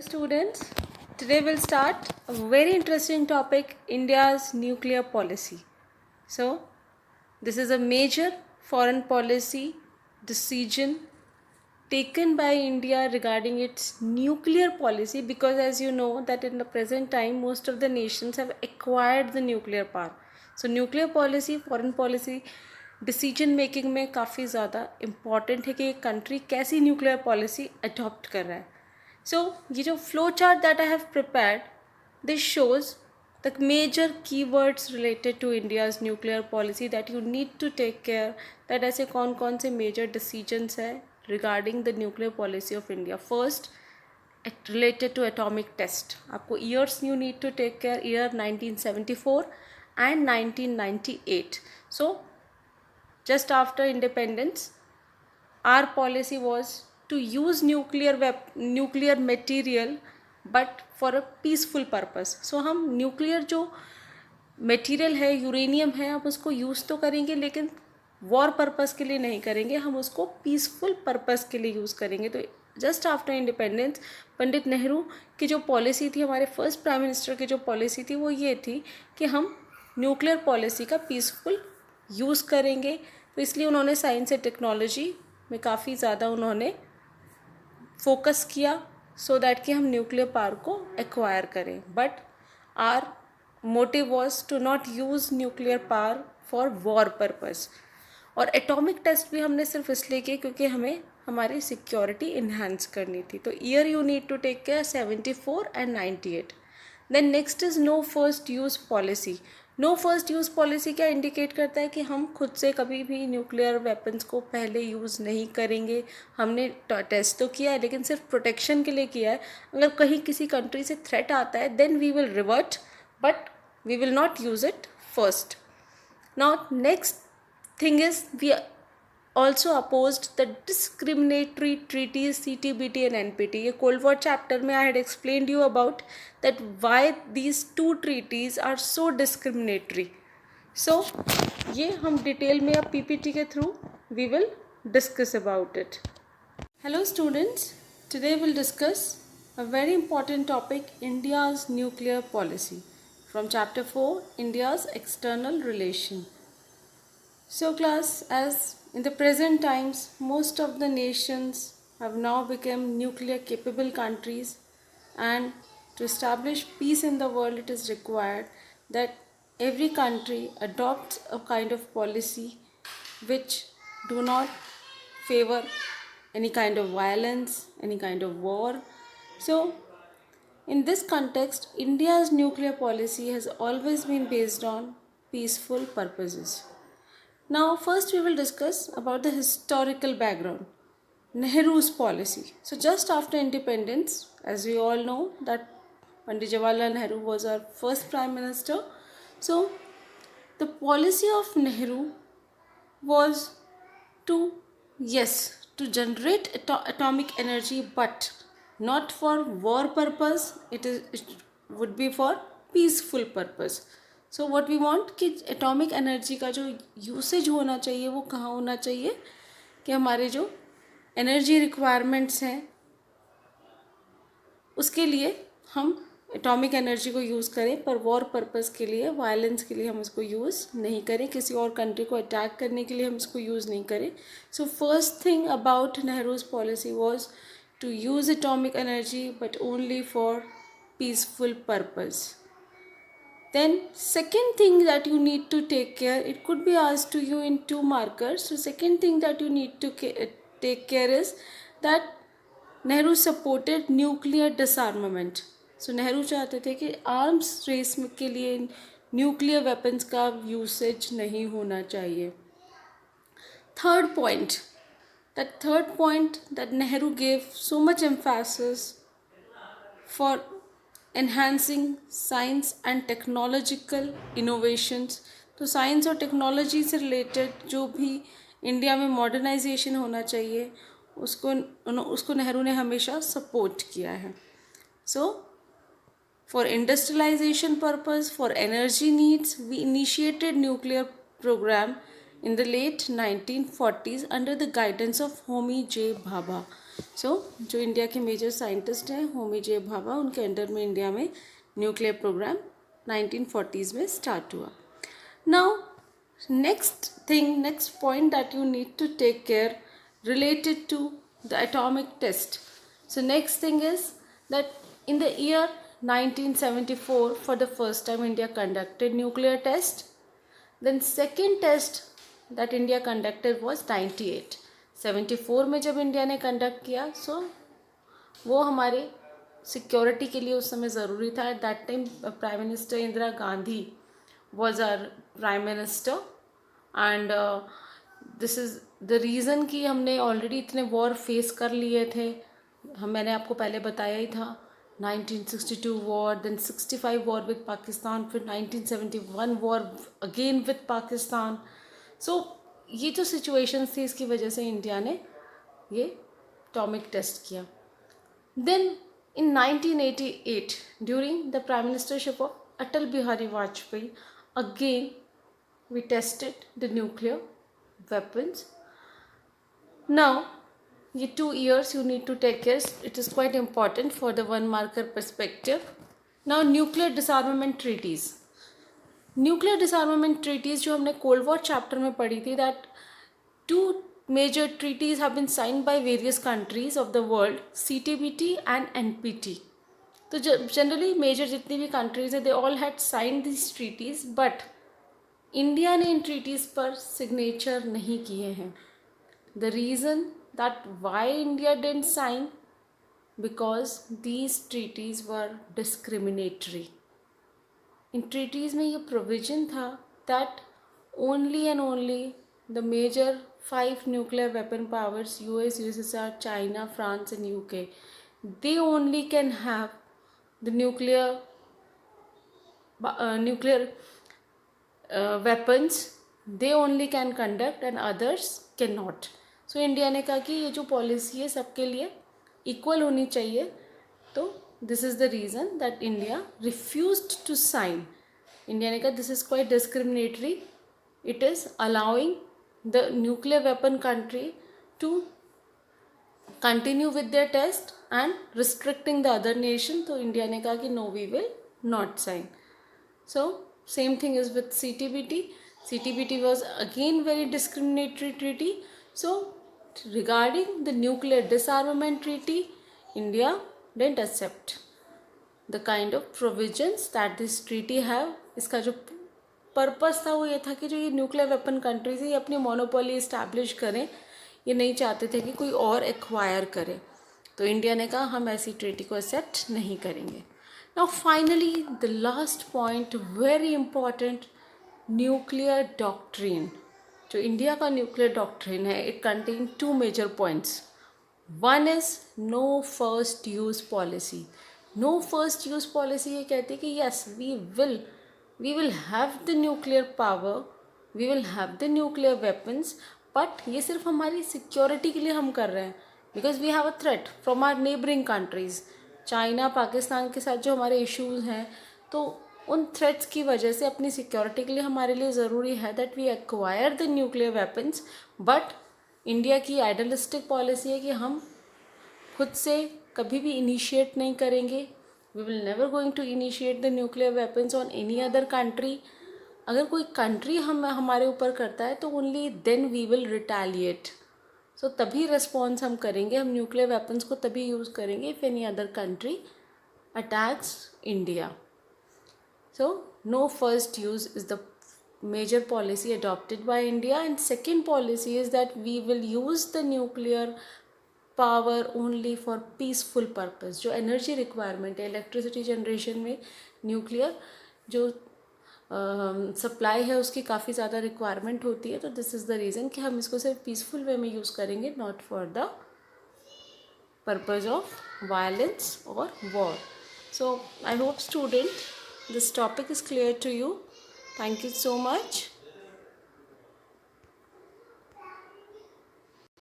Students, today we'll start a very interesting topic, India's nuclear policy. So, this is a major foreign policy decision taken by India regarding its nuclear policy, because as you know that in the present time most of the nations have acquired the nuclear power. So nuclear policy, foreign policy decision making में काफ़ी ज़्यादा important है कि एक country कैसी nuclear policy adopt कर रहा है. So, ये जो flow chart that I have prepared, this shows the major keywords related to India's nuclear policy that you need to take care, that ऐसे कौन कौन से मेजर डिसीजंस है regarding the nuclear policy of India. First, related to atomic test. आपको years you need to take care, year 1974 and 1998. So just after independence, our policy was to use nuclear material but for a peaceful purpose. So हम nuclear जो material है, uranium है, हम उसको use तो करेंगे लेकिन वॉर पर्पस के लिए नहीं करेंगे, हम उसको पीसफुल पर्पस के लिए यूज़ करेंगे. तो just after independence Pandit Nehru की जो पॉलिसी थी, हमारे फर्स्ट प्राइम मिनिस्टर की जो पॉलिसी थी, वो ये थी कि हम न्यूक्लियर पॉलिसी का पीसफुल यूज़ करेंगे. तो इसलिए उन्होंने साइंस एंड टेक्नोलॉजी में काफ़ी ज़्यादा उन्होंने फोकस किया सो दैट कि हम न्यूक्लियर पावर को एक्वायर करें. But our motive was to not use nuclear power for war purpose. और एटॉमिक टेस्ट भी हमने सिर्फ इसलिए किए क्योंकि हमें हमारी सिक्योरिटी इन्हांस करनी थी. तो year you need to take care 74 and 98. Then next is no first use policy. No first use policy क्या इंडिकेट करता है कि हम खुद से कभी भी न्यूक्लियर वेपन्स को पहले यूज़ नहीं करेंगे. हमने टेस्ट तो किया है लेकिन सिर्फ प्रोटेक्शन के लिए किया है. अगर कहीं किसी कंट्री से थ्रेट आता है then we will revert, but we will not use it first. Now next thing is, we also opposed the discriminatory treaties CTBT and NPT. ये कोल्ड वॉर चैप्टर में I had explained you about that why these two treaties are so discriminatory. So ये हम detail में अब PPT के through we will discuss about it. Hello students, today we'll discuss a very important topic, India's nuclear policy, from chapter 4, India's external relation. So class, as in the present times most of the nations have now become nuclear capable countries, and to establish peace in the world it is required that every country adopts a kind of policy which do not favor any kind of violence, any kind of war. So in this context, India's nuclear policy has always been based on peaceful purposes. Now first we will discuss about the historical background, Nehru's policy. So just after independence, as we all know that Pandit Jawaharlal Nehru was our first prime minister. So the policy of Nehru was to, yes, to generate atomic energy but not for war purpose, it would be for peaceful purpose. So what we want कि atomic energy का जो usage होना चाहिए वो कहाँ होना चाहिए कि हमारे जो एनर्जी रिक्वायरमेंट्स हैं उसके लिए हम एटॉमिक एनर्जी को यूज़ करें, पर वॉर पर्पस के लिए, वायलेंस के लिए हम इसको यूज़ नहीं करें, किसी और कंट्री को अटैक करने के लिए हम इसको यूज़ नहीं करें. So first thing about Nehru's policy was to use atomic energy but only for peaceful purpose. Then second thing that you need to take care, it could be asked to you in 2 markers. So second thing that you need to take care is that Nehru supported nuclear disarmament. So Nehru चाहते थे कि arms race के लिए nuclear weapons का usage नहीं होना चाहिए. Third point that Nehru gave so much emphasis for enhancing science and technological innovations. तो साइंस और टेक्नोलॉजी से रिलेटेड जो भी इंडिया में मॉडर्नाइजेशन होना चाहिए उसको नेहरू ने हमेशा सपोर्ट किया है. So for industrialisation purpose, for energy needs, we initiated nuclear programme in the late 1940s under the guidance of Homi J. Bhabha. सो जो इंडिया के मेजर साइंटिस्ट हैं होमी जे भाभा, उनके अंडर में इंडिया में न्यूक्लियर प्रोग्राम 1940s में start हुआ. Now next point that you need to take care related to the atomic test. So next thing is that in the year 1974 for the first time India conducted nuclear test. Then second test that India conducted was 98. 74 में जब India ने conduct किया, सो वो हमारे security के लिए उस समय ज़रूरी था. At that time prime minister Indira Gandhi was our prime minister and this is the reason कि हमने ऑलरेडी इतने वॉर फेस कर लिए थे. मैंने आपको पहले बताया ही था. 1962 war, then 65 war with Pakistan, फिर 1971 war again with Pakistan. So ये जो सिचुएशंस थी, इसकी वजह से इंडिया ने ये एटॉमिक टेस्ट किया. Then in 1988 during the prime ministership of Atal Bihari Vajpayee, again we tested the nuclear weapons. Now ये 2 years you need to take care, it is quite important for the one marker perspective. Now nuclear disarmament treaties. Nuclear डिसआर्मामेंट treaties जो हमने cold war chapter में पढ़ी थी, that 2 major treaties have been signed by various countries of the world, CTBT and NPT. तो generally major जितनी भी countries है, they all had signed this treaties, but India ने इन ट्रीटीज़ पर सिग्नेचर नहीं किए हैं. The reason that why India didn't sign, because these treaties were discriminatory. इन ट्रीटीज़ में ये प्रोविजन था that only and only the major 5 nuclear weapon powers, US, USSR, China, France and UK, they only can have the nuclear weapons, they only can conduct and others cannot. So India ने कहा कि ये जो policy है सबके लिए equal होनी चाहिए. तो this is the reason that India refused to sign. India ने कहा this is quite discriminatory, it is allowing the nuclear weapon country to continue with their test and restricting the other nation. तो India ने कहा कि no, we will not sign. So same thing is with CTBT. CTBT was again very discriminatory treaty. So regarding the nuclear disarmament treaty, India didn't accept the kind of provisions that this treaty have. इसका जो purpose था वो ये था कि जो ये nuclear weapon countries है, ये अपनी मोनोपोली इस्टेब्लिश करें. ये नहीं चाहते थे कि कोई और एक्वायर करे. तो इंडिया ने कहा हम ऐसी ट्रीटी को एक्सेप्ट नहीं करेंगे. Now finally the last point, very important, nuclear doctrine. जो इंडिया का न्यूक्लियर डॉक्ट्रिन है, it contain 2 major points. One is no first use policy. No first use policy ये कहती है कि yes, we will have the nuclear power, we will have the nuclear weapons, but ये सिर्फ हमारी security के लिए हम कर रहे हैं, because we have a threat from our neighboring countries. China, Pakistan के साथ जो हमारे इश्यूज़ हैं, तो उन थ्रेट्स की वजह से अपनी सिक्योरिटी के लिए हमारे लिए ज़रूरी है that we acquire the nuclear weapons. But India की आइडियलिस्टिक पॉलिसी है कि हम खुद से कभी भी इनिशिएट नहीं करेंगे. We will never going to initiate the nuclear weapons on any other country. अगर कोई कंट्री हमारे ऊपर करता है तो only then we will retaliate. So तभी रिस्पॉन्स हम करेंगे, हम न्यूक्लियर वेपन्स को तभी यूज़ करेंगे if any other country attacks India. So no first use is the major policy adopted by India, and second policy is that we will use the nuclear power only for peaceful purpose. जो energy requirement है electricity generation में, nuclear जो supply है उसकी काफ़ी ज़्यादा requirement होती है. तो दिस इज़ द रीज़न कि हम इसको सिर्फ पीसफुल वे में यूज़ करेंगे, not for the purpose of violence और war. So I hope student this topic is clear to you. Thank you so much.